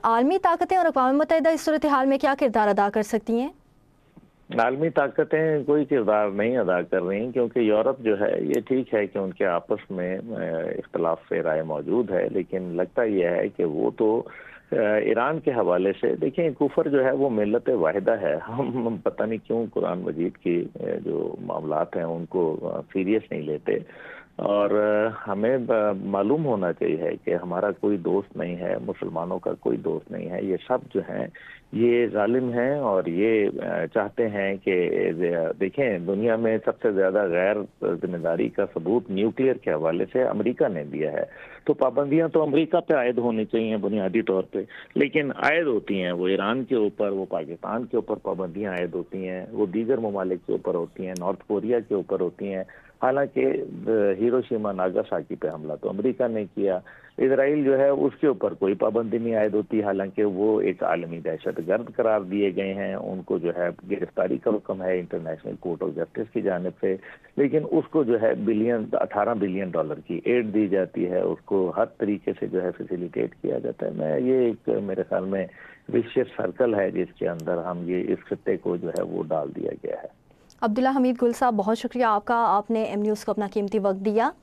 عالمی طاقتیں اور اقوام متحدہ اس صورتحال میں کیا کردار ادا کر سکتی ہیں؟ عالمی طاقتیں کوئی کردار نہیں ادا کر رہی کیونکہ یورپ جو ہے یہ ٹھیک ہے کہ ان کے آپس میں اختلاف رائے موجود ہے، لیکن لگتا یہ ہے کہ وہ تو ایران کے حوالے سے دیکھیں، کفر جو ہے وہ ملت واحدہ ہے۔ ہم پتہ نہیں کیوں قرآن مجید کی جو معاملات ہیں ان کو سیریس نہیں لیتے، اور ہمیں معلوم ہونا چاہیے کہ ہمارا کوئی دوست نہیں ہے، مسلمانوں کا کوئی دوست نہیں ہے، یہ سب جو ہیں یہ ظالم ہیں اور یہ چاہتے ہیں کہ دیکھیں، دنیا میں سب سے زیادہ غیر ذمہ داری کا ثبوت نیوکلیئر کے حوالے سے امریکہ نے دیا ہے۔ تو پابندیاں تو امریکہ پہ عائد ہونی چاہیے بنیادی طور پہ، لیکن عائد ہوتی ہیں وہ ایران کے اوپر، وہ پاکستان کے اوپر پابندیاں عائد ہوتی ہیں، وہ دیگر ممالک کے اوپر ہوتی ہیں، نارتھ کوریا کے اوپر ہوتی ہیں۔ حالانکہ ہیروشیما ناگاساکی پہ حملہ تو امریکہ نے کیا، اسرائیل جو ہے اس کے اوپر کوئی پابندی نہیں عائد ہوتی، حالانکہ وہ ایک عالمی دہشت گرد قرار دیے گئے ہیں، ان کو جو ہے گرفتاری کا حکم ہے انٹرنیشنل کورٹ آف جسٹس کی جانب سے، لیکن اس کو جو ہے 18 بلین ڈالر کی ایڈ دی جاتی ہے، اس کو ہر طریقے سے جو ہے فیسیلیٹیٹ کیا جاتا ہے۔ یہ ایک میرے خیال میں وشیس سرکل ہے جس کے اندر ہم یہ اس خطے کو جو ہے وہ ڈال دیا گیا ہے۔ عبداللہ حمید گل صاحب، بہت شکریہ آپ کا، آپ نے ایم نیوز کو اپنا قیمتی وقت دیا۔